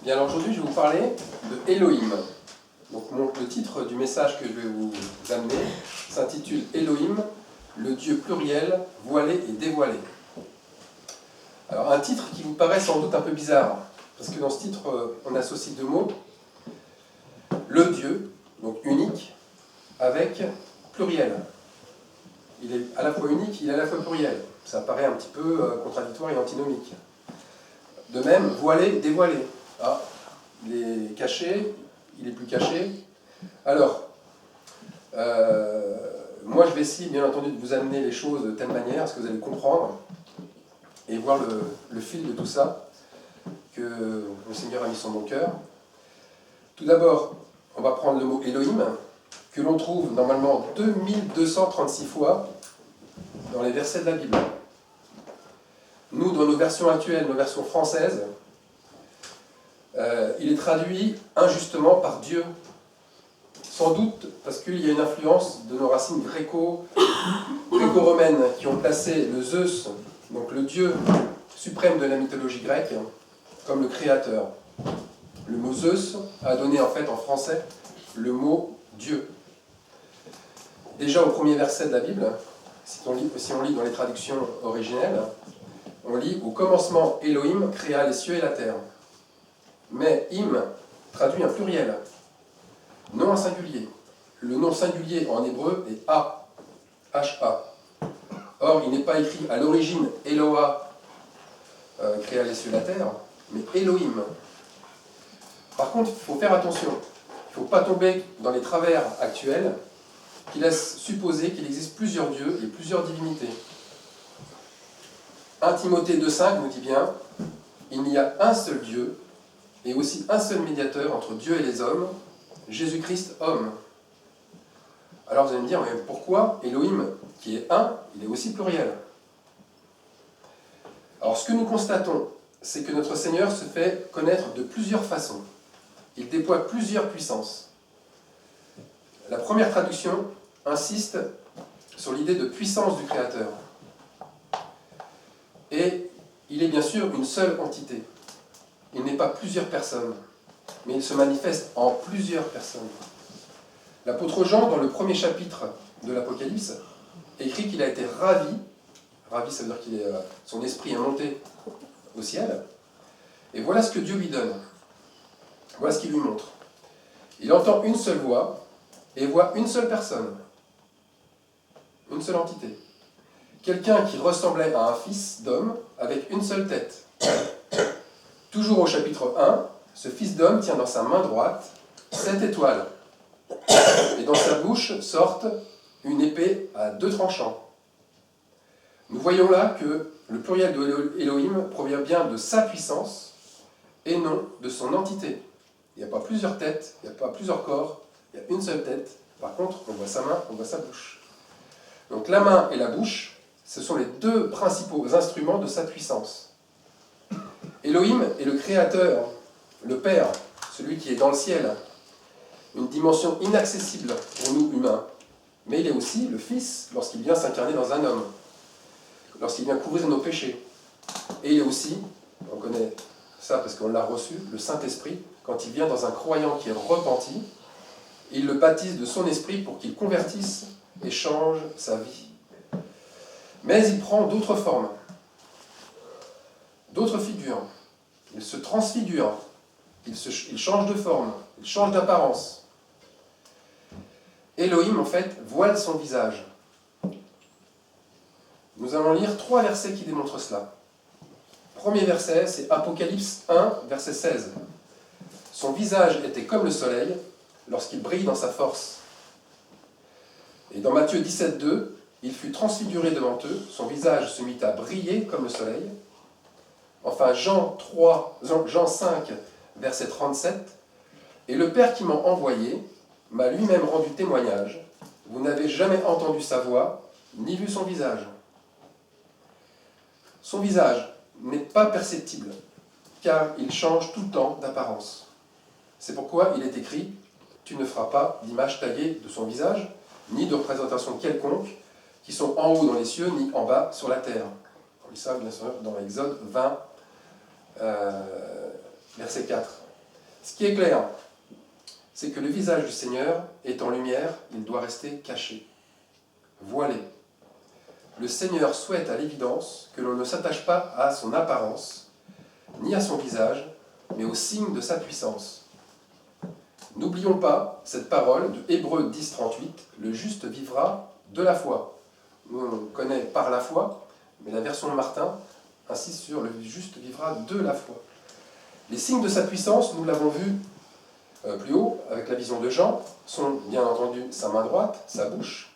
Bien, alors aujourd'hui, je vais vous parler de Elohim. Donc, le titre du message que je vais vous amener s'intitule Elohim, le Dieu pluriel, voilé et dévoilé. Alors, un titre qui vous paraît sans doute un peu bizarre, parce que dans ce titre, on associe deux mots, le Dieu, donc unique, avec pluriel. Il est à la fois unique, il est à la fois pluriel. Ça paraît un petit peu contradictoire et antinomique. De même, voilé, dévoilé. Ah, il est caché, il est plus caché. Alors, moi je vais essayer bien entendu de vous amener les choses de telle manière à ce que vous allez comprendre et voir le fil de tout ça que le Seigneur a mis sur mon cœur. Tout d'abord, on va prendre le mot Elohim, que l'on trouve normalement 2236 fois dans les versets de la Bible. Nous, dans nos versions actuelles, nos versions françaises, il est traduit injustement par Dieu. Sans doute parce qu'il y a une influence de nos racines gréco-romaines qui ont placé le Zeus, donc le dieu suprême de la mythologie grecque, comme le créateur. Le mot Zeus a donné en fait en français le mot Dieu. Déjà au premier verset de la Bible, si on lit dans les traductions originelles, on lit « Au commencement, Elohim créa les cieux et la terre ». Mais « im » traduit un pluriel, non un singulier. Le nom singulier en hébreu est A, H-A. Or, il n'est pas écrit à l'origine Eloah créa les cieux et la terre, mais Elohim. Par contre, il faut faire attention. Il ne faut pas tomber dans les travers actuels qui laissent supposer qu'il existe plusieurs dieux et plusieurs divinités. 1 Timothée 2,5 nous dit bien « Il n'y a un seul Dieu et aussi un seul médiateur entre Dieu et les hommes, Jésus-Christ homme. » Alors vous allez me dire, mais pourquoi Elohim, qui est un, il est aussi pluriel? Alors ce que nous constatons, c'est que notre Seigneur se fait connaître de plusieurs façons. Il déploie plusieurs puissances. La première traduction insiste sur l'idée de puissance du Créateur. Et il est bien sûr une seule entité. Il n'est pas plusieurs personnes, mais il se manifeste en plusieurs personnes. L'apôtre Jean, dans le premier chapitre de l'Apocalypse, écrit qu'il a été ravi. Ravi, ça veut dire que son esprit est monté au ciel. Et voilà ce que Dieu lui donne. Voilà ce qu'il lui montre. Il entend une seule voix et voit une seule personne. Une seule entité. Quelqu'un qui ressemblait à un fils d'homme avec une seule tête. Toujours au chapitre 1, ce fils d'homme tient dans sa main droite 7 étoiles. Et dans sa bouche sortent une épée à 2 tranchants. Nous voyons là que le pluriel de Elohim provient bien de sa puissance et non de son entité. Il n'y a pas plusieurs têtes, il n'y a pas plusieurs corps, il y a une seule tête. Par contre, on voit sa main, on voit sa bouche. Donc la main et la bouche, ce sont les deux principaux instruments de sa puissance. Elohim est le Créateur, le Père, celui qui est dans le ciel, une dimension inaccessible pour nous humains. Mais il est aussi le Fils lorsqu'il vient s'incarner dans un homme, lorsqu'il vient couvrir nos péchés. Et il est aussi, on connaît ça parce qu'on l'a reçu, le Saint-Esprit, quand il vient dans un croyant qui est repenti, il le baptise de son esprit pour qu'il convertisse et change sa vie. Mais il prend d'autres formes, d'autres figures. Il se transfigure, il change de forme, il change d'apparence. Elohim, en fait, voile son visage. Nous allons lire 3 versets qui démontrent cela. Premier verset, c'est Apocalypse 1, verset 16. Son visage était comme le soleil lorsqu'il brille dans sa force. Et dans Matthieu 17, 2, il fut transfiguré devant eux, son visage se mit à briller comme le soleil. Enfin, Jean 5, verset 37, et le Père qui m'a envoyé m'a lui-même rendu témoignage. Vous n'avez jamais entendu sa voix, ni vu son visage. Son visage n'est pas perceptible, car il change tout le temps d'apparence. C'est pourquoi il est écrit « Tu ne feras pas d'image taillée de son visage, ni de représentation quelconque, qui sont en haut dans les cieux, ni en bas sur la terre. » On lit ça, bien sûr, dans Exode 20, verset 4. Ce qui est clair, c'est que le visage du Seigneur est en lumière, il doit rester caché, voilé. Le Seigneur souhaite à l'évidence que l'on ne s'attache pas à son apparence, ni à son visage, mais au signe de sa puissance. N'oublions pas cette parole de Hébreux 10, 38, « Le juste vivra de la foi ». Nous, on connaît par la foi, mais la version de Martin insiste sur « le juste vivra de la foi ». Les signes de sa puissance, nous l'avons vu plus haut, avec la vision de Jean, sont bien entendu sa main droite, sa bouche.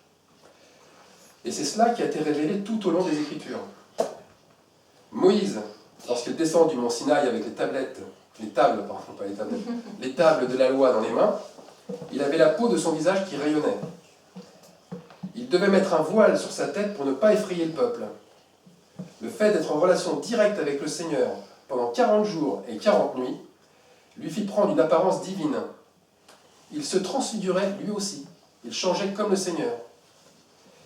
Et c'est cela qui a été révélé tout au long des Écritures. Moïse, lorsqu'il descend du mont Sinaï avec les tables de la loi dans les mains, il avait la peau de son visage qui rayonnait. Il devait mettre un voile sur sa tête pour ne pas effrayer le peuple. Le fait d'être en relation directe avec le Seigneur pendant 40 jours et 40 nuits lui fit prendre une apparence divine. Il se transfigurait lui aussi. Il changeait comme le Seigneur.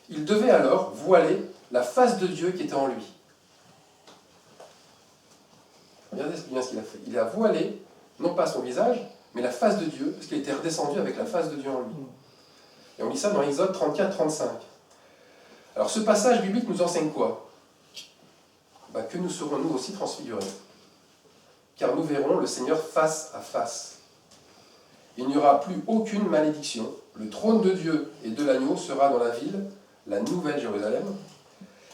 Il devait alors voiler la face de Dieu qui était en lui. Regardez bien ce qu'il a fait. Il a voilé, non pas son visage, mais la face de Dieu, parce qu'il était redescendu avec la face de Dieu en lui. Et on lit ça dans Exode 34, 35. Alors ce passage biblique nous enseigne quoi? Que nous serons nous aussi transfigurés. Car nous verrons le Seigneur face à face. Il n'y aura plus aucune malédiction. Le trône de Dieu et de l'agneau sera dans la ville, la nouvelle Jérusalem.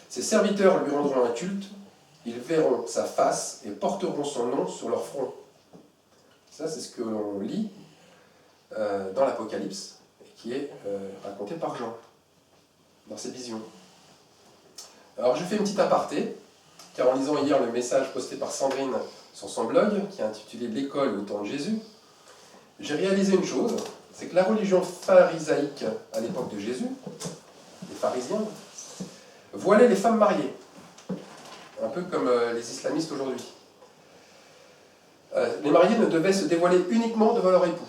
Ses serviteurs lui rendront un culte. Ils verront sa face et porteront son nom sur leur front. Ça, c'est ce que l'on lit dans l'Apocalypse, qui est raconté par Jean, dans ses visions. Alors, je fais une petite aparté, car en lisant hier le message posté par Sandrine sur son blog, qui est intitulé « L'école au temps de Jésus », j'ai réalisé une chose, c'est que la religion pharisaïque à l'époque de Jésus, les pharisiens, voilait les femmes mariées, un peu comme les islamistes aujourd'hui. Les mariés ne devaient se dévoiler uniquement devant leur époux.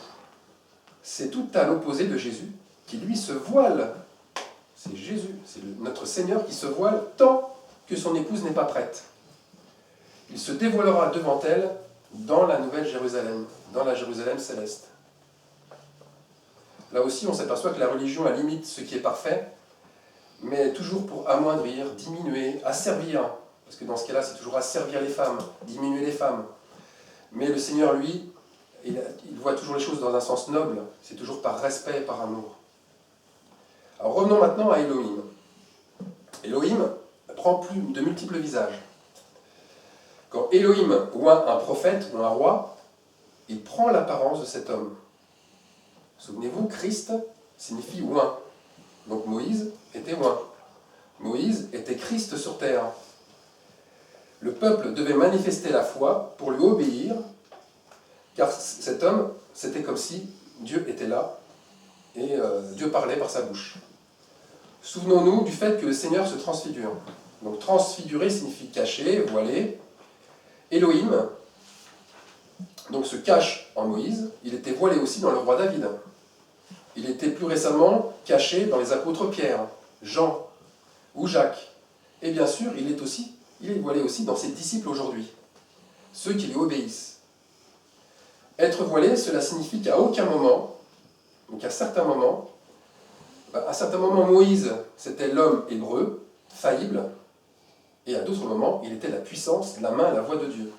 C'est tout à l'opposé de Jésus, qui lui se voile. C'est Jésus, c'est notre Seigneur qui se voile tant que son épouse n'est pas prête. Il se dévoilera devant elle dans la nouvelle Jérusalem, dans la Jérusalem céleste. Là aussi, on s'aperçoit que la religion elle limite ce qui est parfait, mais toujours pour amoindrir, diminuer, asservir. Parce que dans ce cas-là, c'est toujours asservir les femmes, diminuer les femmes. Mais le Seigneur, lui, il voit toujours les choses dans un sens noble. C'est toujours par respect, par amour. Alors revenons maintenant à Elohim. Elohim prend de multiples visages. Quand Elohim oint un prophète ou un roi, il prend l'apparence de cet homme. Souvenez-vous, Christ signifie oint. Donc Moïse était oint. Moïse était Christ sur terre. Le peuple devait manifester la foi pour lui obéir, car cet homme, c'était comme si Dieu était là, et Dieu parlait par sa bouche. Souvenons-nous du fait que le Seigneur se transfigure. Donc transfigurer signifie cacher, voiler. Elohim donc se cache en Moïse, il était voilé aussi dans le roi David. Il était plus récemment caché dans les apôtres Pierre, Jean ou Jacques. Et bien sûr, il est voilé aussi dans ses disciples aujourd'hui, ceux qui lui obéissent. Être voilé, cela signifie qu'à aucun moment, donc à certains moments, Moïse, c'était l'homme hébreu, faillible, et à d'autres moments, il était la puissance, la main, la voix de Dieu.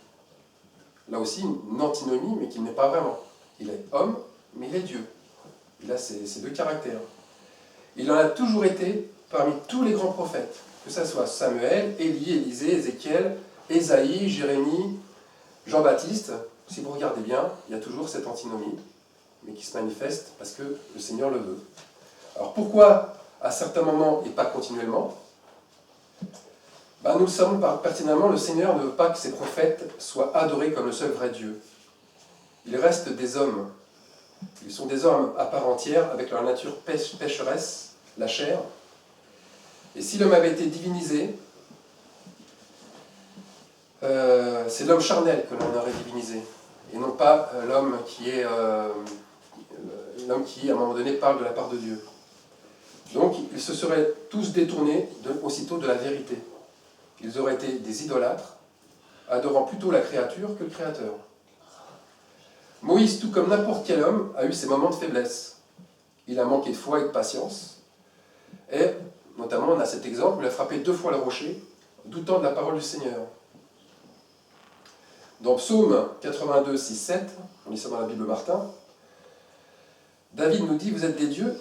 Là aussi, une antinomie, mais qui n'est pas vraiment. Il est homme, mais il est Dieu. Il a ces deux caractères. Il en a toujours été parmi tous les grands prophètes, que ce soit Samuel, Élie, Élisée, Ézéchiel, Ésaïe, Jérémie, Jean-Baptiste. Si vous regardez bien, il y a toujours cette antinomie, mais qui se manifeste parce que le Seigneur le veut. Alors pourquoi à certains moments et pas continuellement? Nous le savons pertinemment, le Seigneur ne veut pas que ses prophètes soient adorés comme le seul vrai Dieu. Ils restent des hommes. Ils sont des hommes à part entière, avec leur nature pécheresse, la chair. Et si l'homme avait été divinisé, c'est l'homme charnel que l'on aurait divinisé, et non pas l'homme qui, à un moment donné, parle de la part de Dieu. Donc, ils se seraient tous détournés aussitôt de la vérité. Ils auraient été des idolâtres, adorant plutôt la créature que le Créateur. Moïse, tout comme n'importe quel homme, a eu ses moments de faiblesse. Il a manqué de foi et de patience. Et, notamment, on a cet exemple, il a frappé 2 fois le rocher, doutant de la parole du Seigneur. Dans Psaume 82, 6, 7, on lit ça dans la Bible Martin, David nous dit « Vous êtes des dieux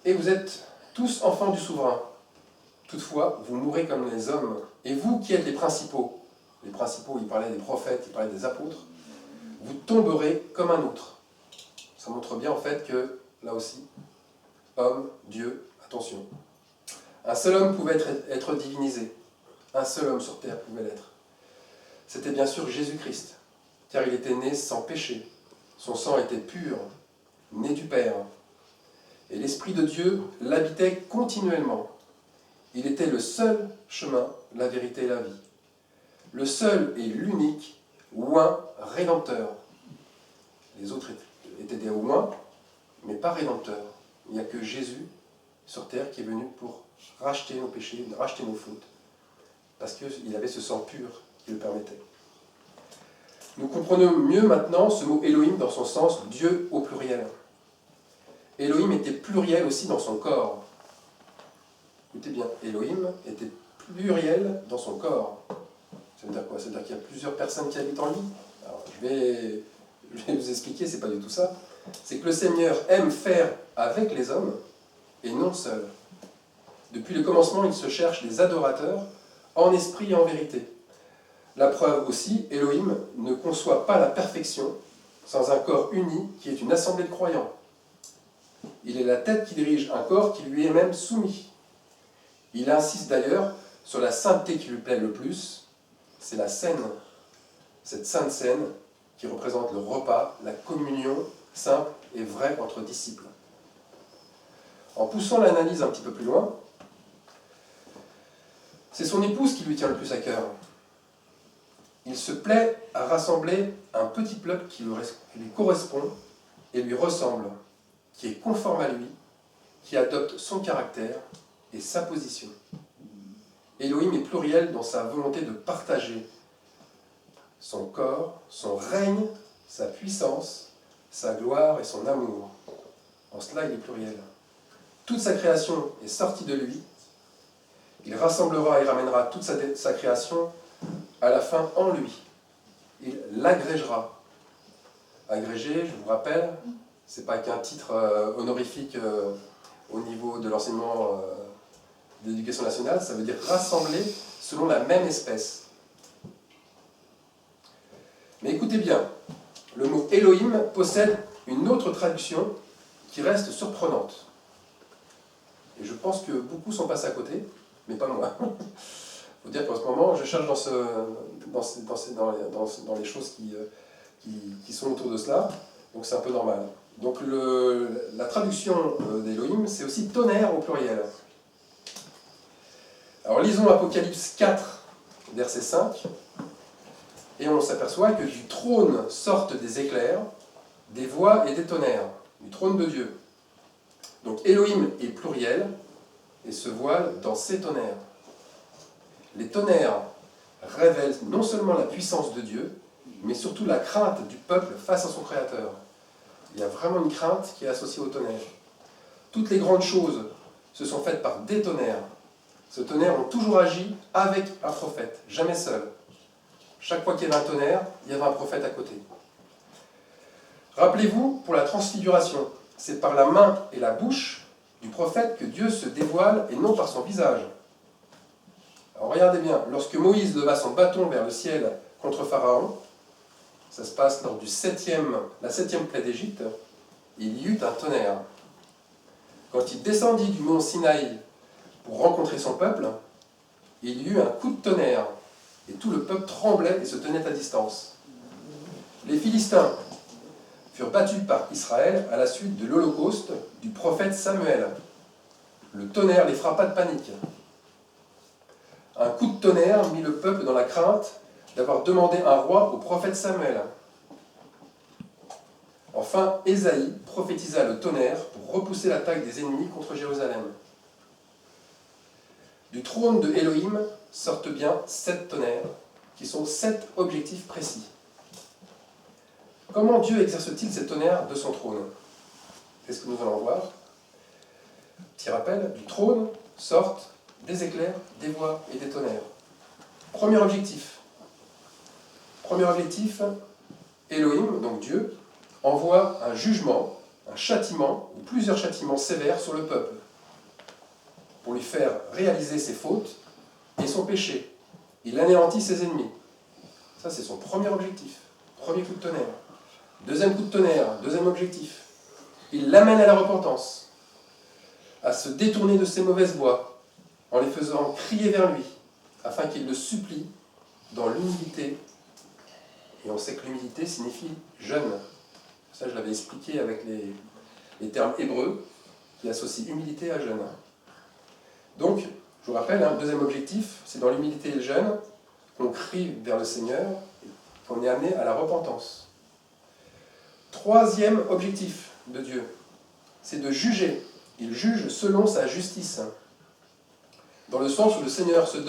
et vous êtes tous enfants du souverain. Toutefois, vous mourrez comme les hommes. Et vous qui êtes les principaux, il parlait des prophètes, il parlait des apôtres, vous tomberez comme un autre. » Ça montre bien en fait que, là aussi, homme, Dieu, attention. Un seul homme pouvait être divinisé. Un seul homme sur terre pouvait l'être. C'était bien sûr Jésus-Christ, car il était né sans péché. Son sang était pur, né du Père. Et l'Esprit de Dieu l'habitait continuellement. Il était le seul chemin, la vérité et la vie. Le seul et l'unique oint rédempteur. Les autres étaient des oints, mais pas rédempteurs. Il n'y a que Jésus sur terre qui est venu pour racheter nos péchés, racheter nos fautes, parce qu'il avait ce sang pur qui le permettait. Nous comprenons mieux maintenant ce mot Elohim dans son sens Dieu au pluriel. Elohim était pluriel aussi dans son corps. Écoutez bien, Elohim était pluriel dans son corps. Ça veut dire quoi? Ça veut dire qu'il y a plusieurs personnes qui habitent en lui. Alors, je vais vous expliquer, c'est pas du tout ça. C'est que le Seigneur aime faire avec les hommes et non seul. Depuis le commencement, il se cherche des adorateurs en esprit et en vérité. La preuve aussi, Elohim ne conçoit pas la perfection sans un corps uni qui est une assemblée de croyants. Il est la tête qui dirige un corps qui lui est même soumis. Il insiste d'ailleurs sur la sainteté qui lui plaît le plus, c'est la scène, cette sainte scène qui représente le repas, la communion simple et vraie entre disciples. En poussant l'analyse un petit peu plus loin, c'est son épouse qui lui tient le plus à cœur. Il se plaît à rassembler un petit peuple qui lui correspond et lui ressemble, qui est conforme à lui, qui adopte son caractère et sa position. Elohim est pluriel dans sa volonté de partager son corps, son règne, sa puissance, sa gloire et son amour. En cela, il est pluriel. Toute sa création est sortie de lui. Il rassemblera et ramènera toute sa création à la fin en lui. Il l'agrégera. Agrégé, je vous rappelle, ce n'est pas qu'un titre honorifique au niveau de l'enseignement de l'éducation nationale, ça veut dire rassembler selon la même espèce. Mais écoutez bien, le mot Elohim possède une autre traduction qui reste surprenante. Et je pense que beaucoup sont passés à côté, mais pas moi. Il faut dire qu'en ce moment, je cherche dans les choses qui sont autour de cela, donc c'est un peu normal. Donc la traduction d'Elohim, c'est aussi tonnerre au pluriel. Alors lisons Apocalypse 4, verset 5, et on s'aperçoit que du trône sortent des éclairs, des voix et des tonnerres, du trône de Dieu. Donc Elohim est pluriel et se voile dans ses tonnerres. Les tonnerres révèlent non seulement la puissance de Dieu, mais surtout la crainte du peuple face à son Créateur. Il y a vraiment une crainte qui est associée aux tonnerres. Toutes les grandes choses se sont faites par des tonnerres. Ces tonnerres ont toujours agi avec un prophète, jamais seul. Chaque fois qu'il y avait un tonnerre, il y avait un prophète à côté. Rappelez-vous, pour la transfiguration, c'est par la main et la bouche du prophète que Dieu se dévoile et non par son visage. Alors regardez bien, lorsque Moïse leva son bâton vers le ciel contre Pharaon, ça se passe lors la 7e plaie d'Égypte, il y eut un tonnerre. Quand il descendit du mont Sinaï pour rencontrer son peuple, il y eut un coup de tonnerre, et tout le peuple tremblait et se tenait à distance. Les Philistins furent battus par Israël à la suite de l'holocauste du prophète Samuel. Le tonnerre les frappa de panique. Un coup de tonnerre mit le peuple dans la crainte d'avoir demandé un roi au prophète Samuel. Enfin, Ésaïe prophétisa le tonnerre pour repousser l'attaque des ennemis contre Jérusalem. Du trône de Elohim sortent bien 7 tonnerres, qui sont 7 objectifs précis. Comment Dieu exerce-t-il ces tonnerres de son trône? C'est ce que nous allons voir. Petit rappel, du trône sortent des éclairs, des voix et des tonnerres. Premier objectif. Premier objectif, Elohim, donc Dieu, envoie un jugement, un châtiment, ou plusieurs châtiments sévères sur le peuple, pour lui faire réaliser ses fautes et son péché. Il anéantit ses ennemis. Ça, c'est son premier objectif. Premier coup de tonnerre. Deuxième coup de tonnerre, deuxième objectif. Il l'amène à la repentance, à se détourner de ses mauvaises voies, en les faisant crier vers lui, afin qu'il le supplie dans l'humilité. Et on sait que l'humilité signifie jeûne. Ça, je l'avais expliqué avec les termes hébreux qui associent humilité à jeûne. Donc, je vous rappelle, deuxième objectif, c'est dans l'humilité et le jeûne qu'on crie vers le Seigneur, qu'on est amené à la repentance. Troisième objectif de Dieu, c'est de juger. Il juge selon sa justice. Dans le sens où le Seigneur se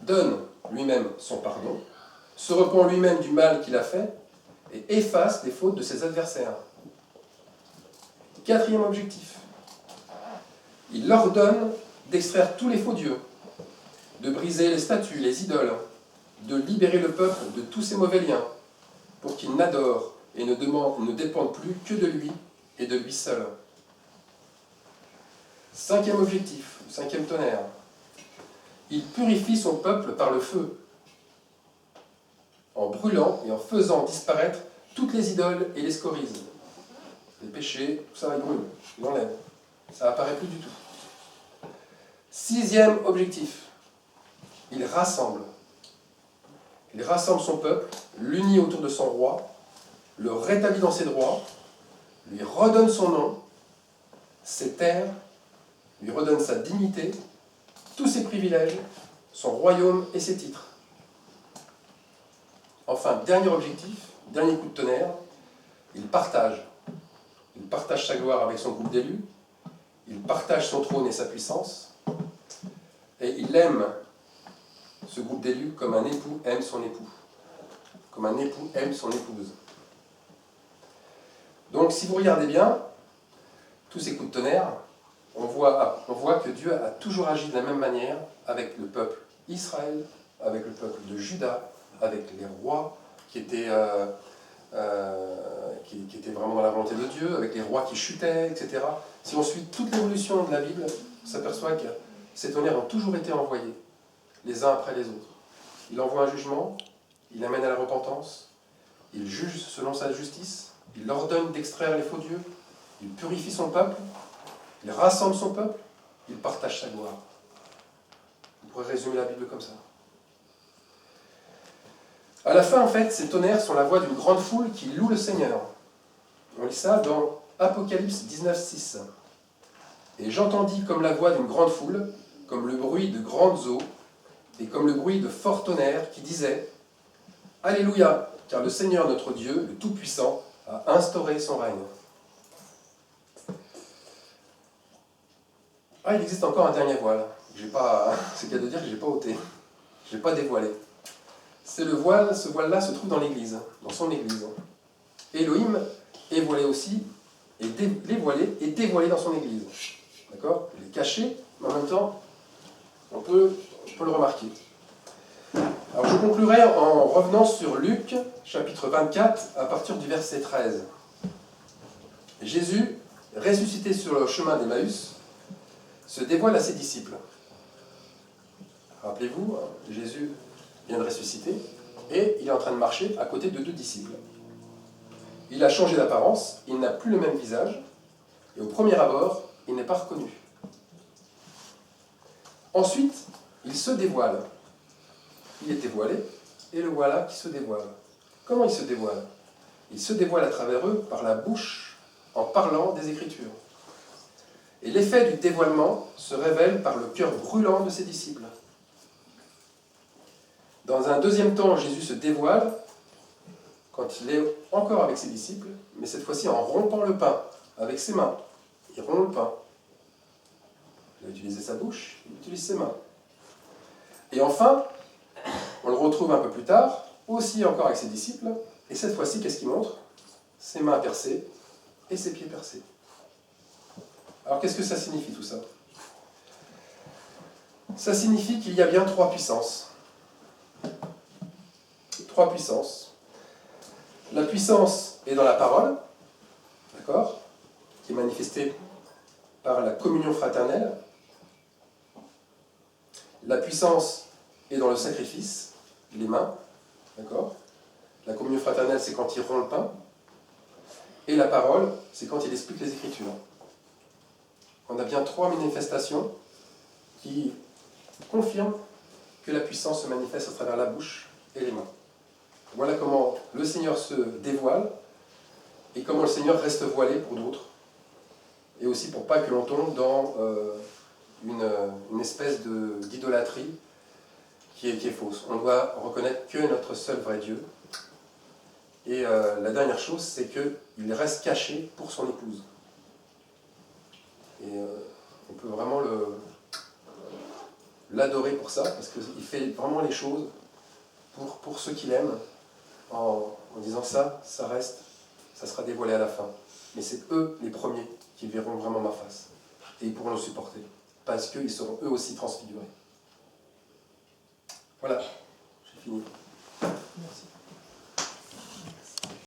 donne lui-même son pardon, se repent lui-même du mal qu'il a fait et efface les fautes de ses adversaires. Quatrième objectif, il ordonne d'extraire tous les faux dieux, de briser les statues, les idoles, de libérer le peuple de tous ses mauvais liens, pour qu'il n'adore et ne dépende plus que de lui et de lui seul. Cinquième objectif, cinquième tonnerre, il purifie son peuple par le feu, en brûlant et en faisant disparaître toutes les idoles et les scories. Les péchés, tout ça, il brûle, il enlève. Ça n'apparaît plus du tout. Sixième objectif, il rassemble. Il rassemble son peuple, l'unit autour de son roi, le rétablit dans ses droits, lui redonne son nom, ses terres, lui redonne sa dignité, tous ses privilèges, son royaume et ses titres. Enfin, dernier objectif, dernier coup de tonnerre, il partage. Il partage sa gloire avec son groupe d'élus, il partage son trône et sa puissance, et il aime ce groupe d'élus comme un époux aime son époux, comme un époux aime son épouse. Donc, si vous regardez bien, tous ces coups de tonnerre, on voit que Dieu a toujours agi de la même manière avec le peuple Israël, avec le peuple de Juda, avec les rois qui étaient vraiment dans la volonté de Dieu, avec les rois qui chutaient, etc. Si on suit toute l'évolution de la Bible, on s'aperçoit que ces tonnerres ont toujours été envoyés, les uns après les autres. Il envoie un jugement, il amène à la repentance, il juge selon sa justice, il ordonne d'extraire les faux dieux, il purifie son peuple, il rassemble son peuple, il partage sa gloire. On pourrait résumer la Bible comme ça. À la fin, en fait, ces tonnerres sont la voix d'une grande foule qui loue le Seigneur. On lit ça dans Apocalypse 19:6. Et j'entendis comme la voix d'une grande foule, comme le bruit de grandes eaux, et comme le bruit de forts tonnerres, qui disaient « Alléluia, car le Seigneur notre Dieu, le Tout-Puissant, a instauré son règne. » Ah, il existe encore un dernier voile. C'est le cas de dire que je n'ai pas ôté. Je n'ai pas dévoilé. C'est le voile, ce voile-là se trouve dans l'Église, dans son Église. Elohim est voilé aussi, est dévoilé dans son Église. D'accord? Il est caché, mais en même temps, on peut le remarquer. Alors je conclurai en revenant sur Luc, chapitre 24, à partir du verset 13. Jésus, ressuscité sur le chemin d'Emmaüs, se dévoile à ses disciples. Rappelez-vous, Jésus vient de ressusciter, et il est en train de marcher à côté de deux disciples. Il a changé d'apparence, il n'a plus le même visage, et au premier abord, il n'est pas reconnu. Ensuite, il se dévoile. Il était voilé, et le voilà qui se dévoile. Comment il se dévoile? Il se dévoile à travers eux par la bouche, en parlant des Écritures. Et l'effet du dévoilement se révèle par le cœur brûlant de ses disciples. Dans un deuxième temps, Jésus se dévoile quand il est encore avec ses disciples, mais cette fois-ci en rompant le pain avec ses mains. Il rompt le pain. Il a utilisé sa bouche, il utilise ses mains. Et enfin, on le retrouve un peu plus tard, aussi encore avec ses disciples, et cette fois-ci, qu'est-ce qu'il montre? ses mains percées et ses pieds percés. Alors qu'est-ce que ça signifie tout ça? Ça signifie qu'il y a bien trois puissances. Trois puissances. La puissance est dans la parole, d'accord, qui est manifestée par la communion fraternelle. La puissance est dans le sacrifice, les mains, d'accord. La communion fraternelle, c'est quand il rompt le pain. Et la parole, c'est quand il explique les Écritures. On a bien trois manifestations qui confirment que la puissance se manifeste à travers la bouche et les mains. Voilà comment le Seigneur se dévoile et comment le Seigneur reste voilé pour d'autres. Et aussi pour pas que l'on tombe dans une espèce d'idolâtrie qui est fausse. On doit reconnaître que notre seul vrai Dieu. Et la dernière chose, c'est qu'il reste caché pour son épouse. Et on peut vraiment l'adorer pour ça, parce qu'il fait vraiment les choses pour ceux qu'il aime, en disant ça reste, ça sera dévoilé à la fin. Mais c'est eux les premiers qui verront vraiment ma face. Et ils pourront le supporter, parce qu'ils seront eux aussi transfigurés. Voilà, j'ai fini. Merci.